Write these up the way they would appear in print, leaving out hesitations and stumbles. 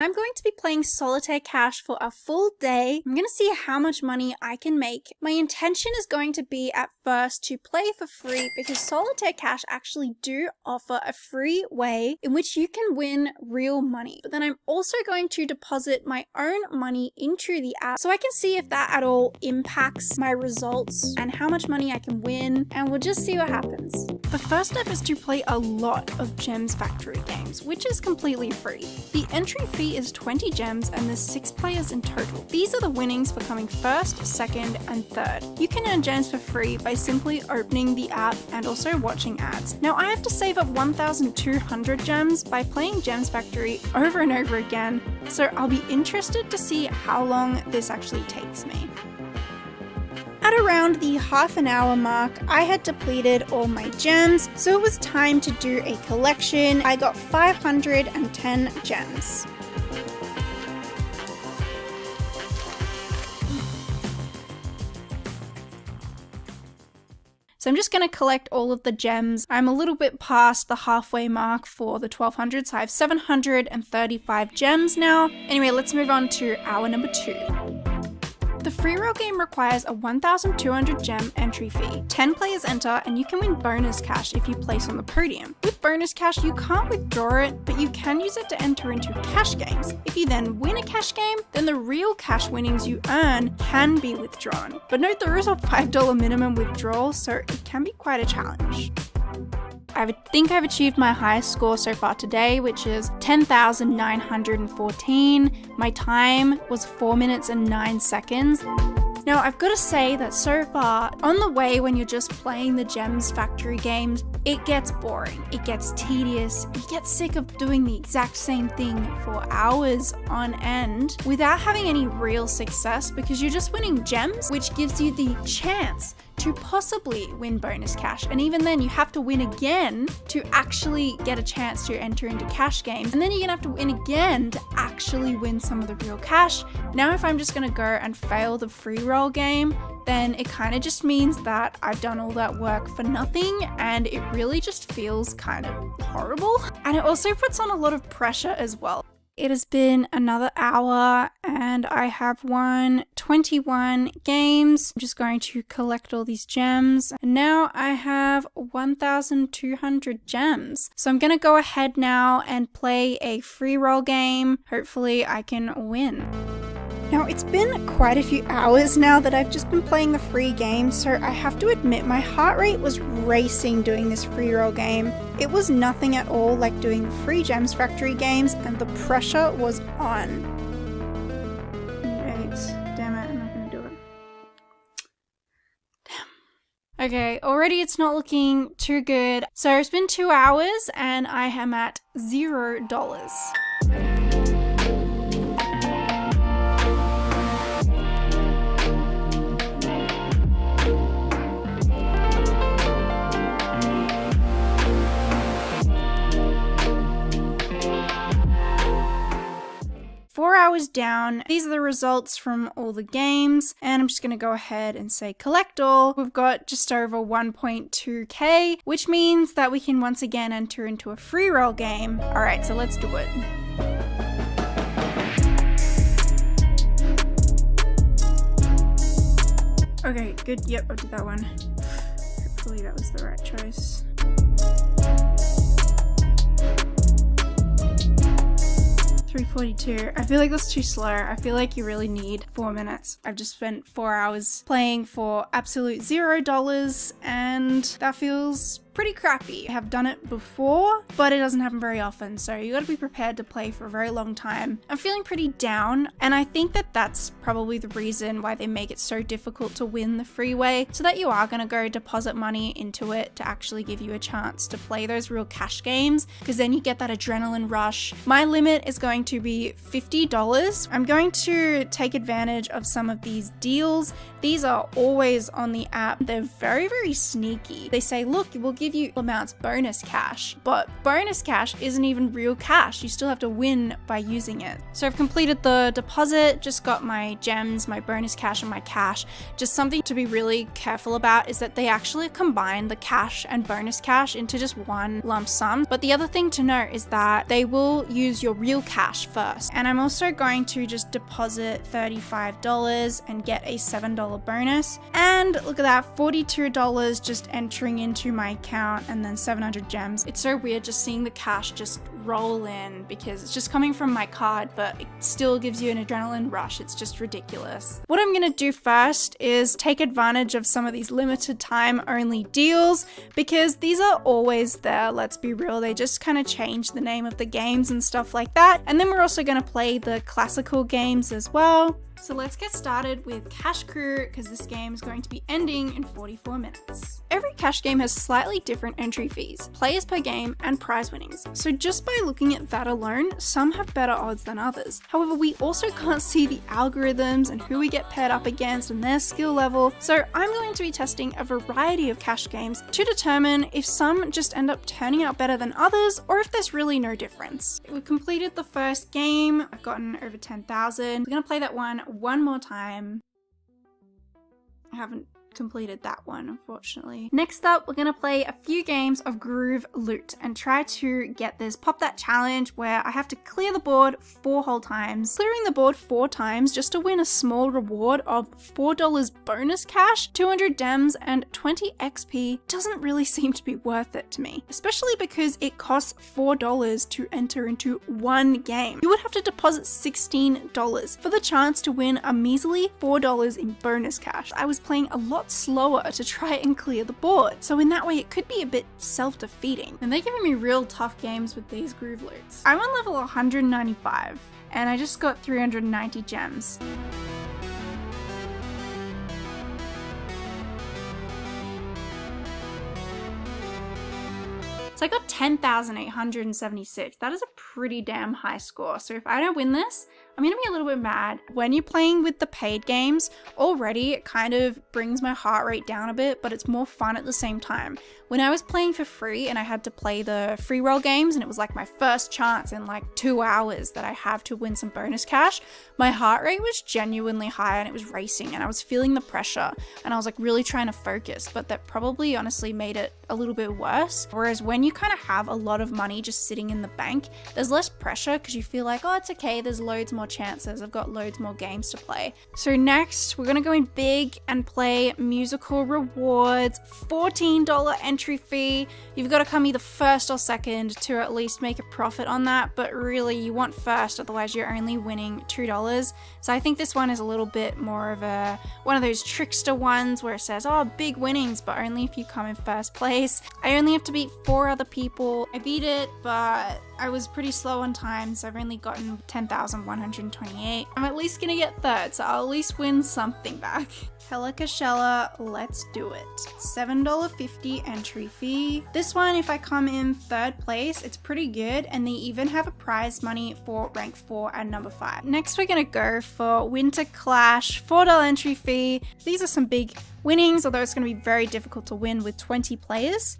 I'm going to be playing Solitaire Cash for a full day. I'm going to see how much money I can make. My intention is going to be at first to play for free because Solitaire Cash actually do offer a free way in which you can win real money. But then I'm also going to deposit my own money into the app so I can see if that at all impacts my results and how much money I can win, and we'll just see what happens. The first step is to play a lot of Gems Factory games, which is completely free. The entry fee is 20 gems and there's 6 players in total. These are the winnings for coming first, second, and third. You can earn gems for free by simply opening the app and also watching ads. Now I have to save up 1,200 gems by playing Gems Factory over and over again, so I'll be interested to see how long this actually takes me. At around the half an hour mark, I had depleted all my gems, so it was time to do a collection. I got 510 gems. So I'm just going to collect all of the gems. I'm a little bit past the halfway mark for the 1200, so I have 735 gems now. Anyway, let's move on to hour number 2. The free roll game requires a 1,200 gem entry fee. 10 players enter and you can win bonus cash if you place on the podium. With bonus cash, you can't withdraw it, but you can use it to enter into cash games. If you then win a cash game, then the real cash winnings you earn can be withdrawn. But note there is a $5 minimum withdrawal, so it can be quite a challenge. I think I've achieved my highest score so far today, which is 10,914. My time was 4 minutes and 9 seconds. Now I've got to say that so far, on the way when you're just playing the Gems Factory games, it gets boring, it gets tedious, you get sick of doing the exact same thing for hours on end without having any real success because you're just winning gems, which gives you the chance to possibly win bonus cash, and even then you have to win again to actually get a chance to enter into cash games, and then you're gonna have to win again to actually win some of the real cash. Now if I'm just gonna go and fail the free roll game, then it kind of just means that I've done all that work for nothing, and it really just feels kind of horrible. And it also puts on a lot of pressure as well. It has been another hour and I have won 21 games. I'm just going to collect all these gems. And now I have 1,200 gems. So I'm going to go ahead now and play a free roll game. Hopefully I can win. Now it's been quite a few hours now that I've just been playing the free game, so I have to admit my heart rate was racing doing this free roll game. It was nothing at all like doing the free Gems Factory games, and the pressure was on. 8, damn it, I'm not gonna do it. Damn. Okay, already it's not looking too good. So it's been 2 hours and I am at $0. 4 hours down. These are the results from all the games, and I'm just going to go ahead and say collect all. We've got just over 1.2k, which means that we can once again enter into a free roll game. All right, so let's do it. Okay, good. Yep, I did that one. Hopefully that was the right choice. $3.42. I feel like that's too slow. I feel like you really need 4 minutes. I've just spent 4 hours playing for absolute $0, and that feels pretty crappy. I have done it before, but it doesn't happen very often, so you gotta be prepared to play for a very long time. I'm feeling pretty down, and I think that that's probably the reason why they make it so difficult to win the freeway, so that you are gonna go deposit money into it to actually give you a chance to play those real cash games, because then you get that adrenaline rush. My limit is going to be $50. I'm going to take advantage of some of these deals. These are always on the app. They're very, very sneaky. They say, look, we'll give give you amounts bonus cash, but bonus cash isn't even real cash. You still have to win by using it. So I've completed the deposit, just got my gems, my bonus cash, and my cash. Just something to be really careful about is that they actually combine the cash and bonus cash into just one lump sum. But the other thing to note is that they will use your real cash first. And I'm also going to just deposit $35 and get a $7 bonus. And look at that, $42 just entering into my account and then 700 gems. It's so weird just seeing the cash just roll in because it's just coming from my card, but it still gives you an adrenaline rush. It's just ridiculous. What I'm gonna do first is take advantage of some of these limited time only deals because these are always there, let's be real. They just kind of change the name of the games and stuff like that. And then we're also gonna play the classical games as well. So let's get started with Cash Crew because this game is going to be ending in 44 minutes. Every cash game has slightly different entry fees, players per game, and prize winnings. So just by looking at that alone, some have better odds than others. However, we also can't see the algorithms and who we get paired up against and their skill level. So I'm going to be testing a variety of cash games to determine if some just end up turning out better than others or if there's really no difference. We've completed the first game. I've gotten over 10,000. We're gonna play that one more time. I haven't completed that one, unfortunately. Next up, we're gonna play a few games of Groove Loot and try to get this Pop That Challenge where I have to clear the board 4 whole times. Clearing the board 4 times just to win a small reward of $4 bonus cash, 200 gems, and 20 XP doesn't really seem to be worth it to me, especially because it costs $4 to enter into one game. You would have to deposit $16 for the chance to win a measly $4 in bonus cash. I was playing a lot slower to try and clear the board, so in that way it could be a bit self-defeating. And they're giving me real tough games with these Groove Loots. I'm on level 195 and I just got 390 gems. So I got 10,876. That is a pretty damn high score. So if I don't win this, I'm gonna be a little bit mad. When you're playing with the paid games, already it kind of brings my heart rate down a bit, but it's more fun at the same time. When I was playing for free and I had to play the free roll games and it was like my first chance in like 2 hours that I have to win some bonus cash, my heart rate was genuinely high and it was racing and I was feeling the pressure and I was like really trying to focus, but that probably honestly made it a little bit worse. Whereas when you kind of have a lot of money just sitting in the bank, there's less pressure because you feel like, oh, it's okay, there's loads more chances, I've got loads more games to play. So next, we're gonna go in big and play musical rewards, $14 entry fee. You've got to come either first or second to at least make a profit on that, but really you want first, otherwise you're only winning $2. So I think this one is a little bit more of one of those trickster ones where it says, oh, big winnings, but only if you come in first place. I only have to beat 4 other people. I beat it, but I was pretty slow on time, so I've only gotten 10,128. I'm at least gonna get third, so I'll at least win something back. Hella Kashella, let's do it. $7.50 entry fee. This one, if I come in third place, it's pretty good, and they even have a prize money for rank 4 and number 5. Next, we're gonna go for Winter Clash, $4 entry fee. These are some big winnings, although it's gonna be very difficult to win with 20 players.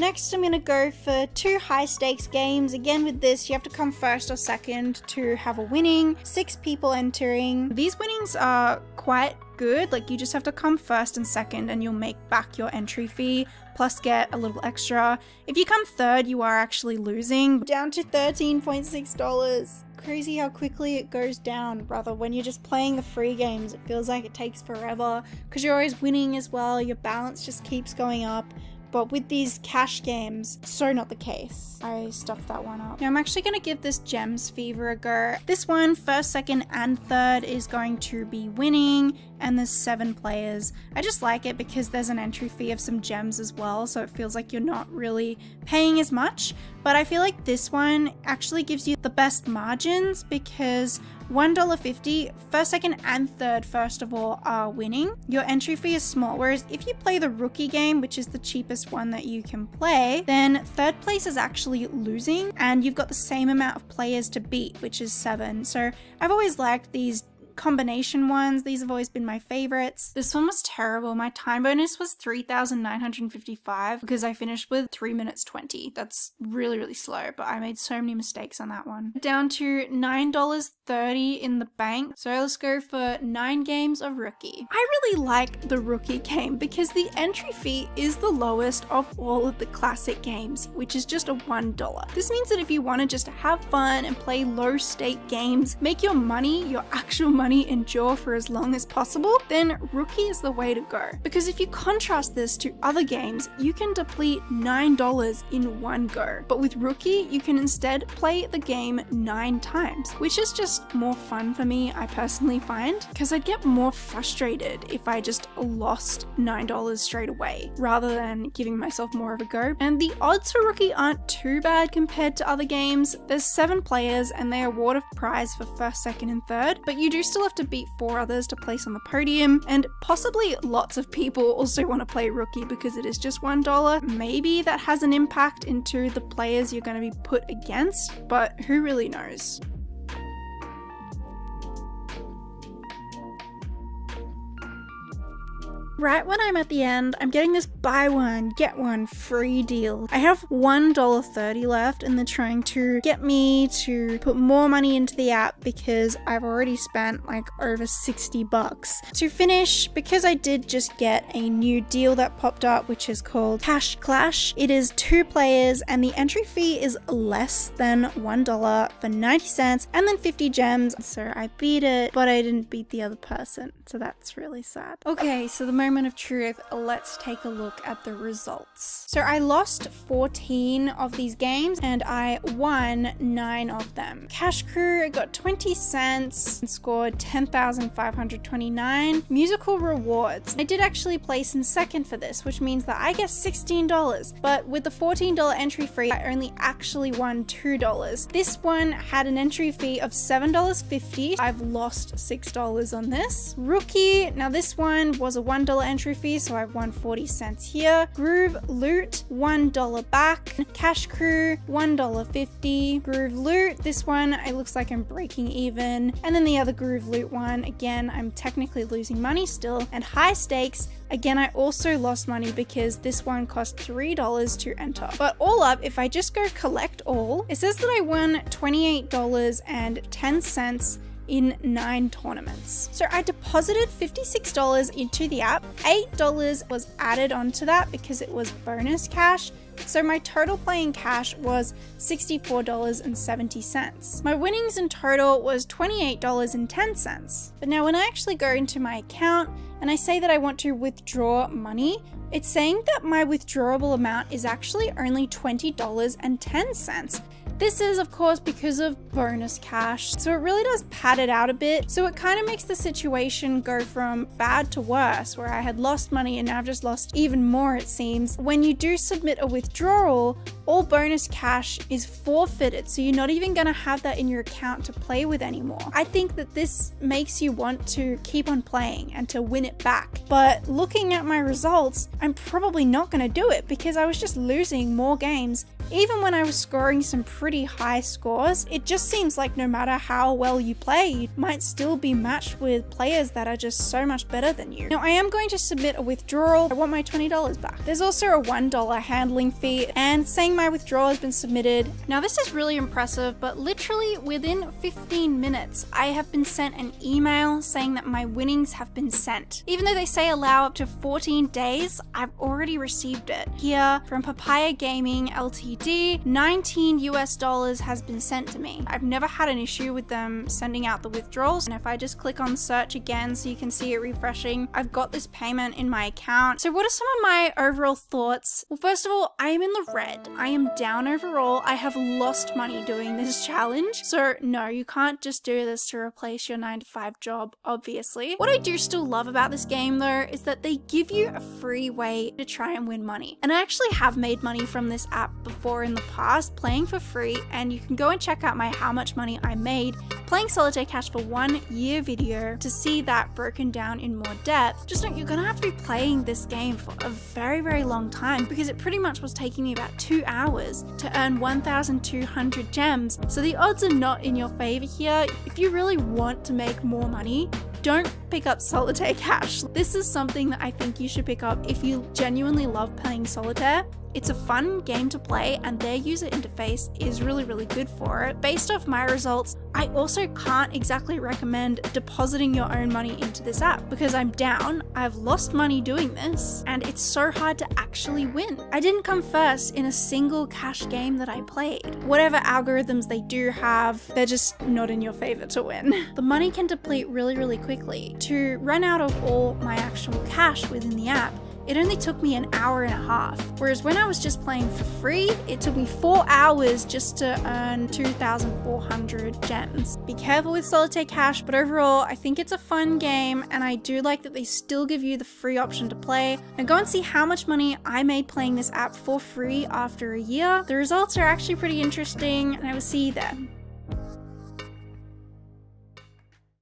Next, I'm gonna go for 2 high stakes games. Again, with this, you have to come first or second to have a winning. 6 people entering. These winnings are quite good. Like, you just have to come first and second and you'll make back your entry fee, plus get a little extra. If you come third, you are actually losing. Down to $13.6. Crazy how quickly it goes down, brother. When you're just playing the free games, it feels like it takes forever because you're always winning as well. Your balance just keeps going up. But with these cash games, so not the case. I stuffed that one up. Now I'm actually gonna give this Gems Fever a go. This one, first, second, and third is going to be winning, and there's 7 players. I just like it because there's an entry fee of some gems as well, so it feels like you're not really paying as much. But I feel like this one actually gives you the best margins because $1.50, first, second, and third, first of all, are winning. Your entry fee is small, whereas if you play the rookie game, which is the cheapest one that you can play, then third place is actually losing, and you've got the same amount of players to beat, which is 7. So I've always liked these combination ones. These have always been my favorites. This one was terrible. My time bonus was 3,955 because I finished with 3 minutes 20. That's really, really slow, but I made so many mistakes on that one. Down to $9.30 in the bank. So let's go for 9 games of Rookie. I really like the Rookie game because the entry fee is the lowest of all of the classic games, which is just a $1. This means that if you want to just have fun and play low stake games, make your money, your actual money, endure for as long as possible, then Rookie is the way to go. Because if you contrast this to other games, you can deplete $9 in one go. But with Rookie, you can instead play the game 9 times, which is just more fun for me, I personally find, because I'd get more frustrated if I just lost $9 straight away, rather than giving myself more of a go. And the odds for Rookie aren't too bad compared to other games. There's 7 players and they award a prize for first, second, and third, but you do still have to beat 4 others to place on the podium, and possibly lots of people also want to play Rookie because it is just $1. Maybe that has an impact into the players you're going to be put against, but who really knows? Right when I'm at the end, I'm getting this buy one, get one free deal. I have $1.30 left and they're trying to get me to put more money into the app because I've already spent like over $60. To finish, because I did just get a new deal that popped up, which is called Cash Clash. It is 2 players and the entry fee is less than $1 for 90 cents and then 50 gems. So I beat it, but I didn't beat the other person. So that's really sad. Okay, so the moment of truth, let's take a look at the results. So I lost 14 of these games and I won 9 of them. Cash Crew got 20 cents and scored 10,529. Musical rewards. I did actually place in second for this, which means that I get $16, but with the $14 entry fee, I only actually won $2. This one had an entry fee of $7.50. I've lost $6 on this. Rookie, now this one was a $1 entry fee, so I've won 40 cents here. Groove Loot, $1 back. Cash Crew, $1.50. Groove Loot, this one, it looks like I'm breaking even. And then the other Groove Loot one, again, I'm technically losing money still. And High Stakes, again, I also lost money because this one cost $3 to enter. But all up, if I just go collect all, it says that I won $28.10 in 9 tournaments. So I deposited $56 into the app. $8 was added onto that because it was bonus cash. So my total playing cash was $64.70. My winnings in total was $28.10. But now when I actually go into my account and I say that I want to withdraw money, it's saying that my withdrawable amount is actually only $20.10. This is, of course, because of bonus cash, so it really does pad it out a bit. So it kind of makes the situation go from bad to worse, where I had lost money and now I've just lost even more, it seems. When you do submit a withdrawal, all bonus cash is forfeited, so you're not even going to have that in your account to play with anymore. I think that this makes you want to keep on playing and to win it back. But looking at my results, I'm probably not going to do it because I was just losing more games. Even when I was scoring some pretty high scores, it just seems like no matter how well you play, you might still be matched with players that are just so much better than you. Now, I am going to submit a withdrawal. I want my $20 back. There's also a $1 handling fee and saying my withdrawal has been submitted. Now, this is really impressive, but literally within 15 minutes, I have been sent an email saying that my winnings have been sent. Even though they say allow up to 14 days, I've already received it. Here from Papaya Gaming Ltd, $19 US has been sent to me. I've never had an issue with them sending out the withdrawals, and if I just click on search again so you can see it refreshing, I've got this payment in my account. So what are some of my overall thoughts? Well, first of all, I am in the red. I am down overall. I have lost money doing this challenge. So no, you can't just do this to replace your 9-to-5 job, obviously. What I do still love about this game though is that they give you a free way to try and win money. And I actually have made money from this app before. before in the past playing for free, and you can go and check out my how much money I made playing Solitaire Cash for 1 year video to see that broken down in more depth. Just know you're gonna have to be playing this game for a very, very long time, because it pretty much was taking me about 2 hours to earn 1,200 gems. So the odds are not in your favor here. If you really want to make more money, don't pick up Solitaire Cash. This is something that I think you should pick up if you genuinely love playing solitaire. It's a fun game to play, and their user interface is really, really good for it. Based off my results, I also can't exactly recommend depositing your own money into this app, because I'm down, I've lost money doing this, and it's so hard to actually win. I didn't come first in a single cash game that I played. Whatever algorithms they do have, they're just not in your favor to win. The money can deplete really, really quickly. To run out of all my actual cash within the app, it only took me an hour and a half. Whereas when I was just playing for free, it took me 4 hours just to earn 2,400 gems. Be careful with Solitaire Cash, but overall, I think it's a fun game, and I do like that they still give you the free option to play. Now go and see how much money I made playing this app for free after a year. The results are actually pretty interesting, and I will see you there.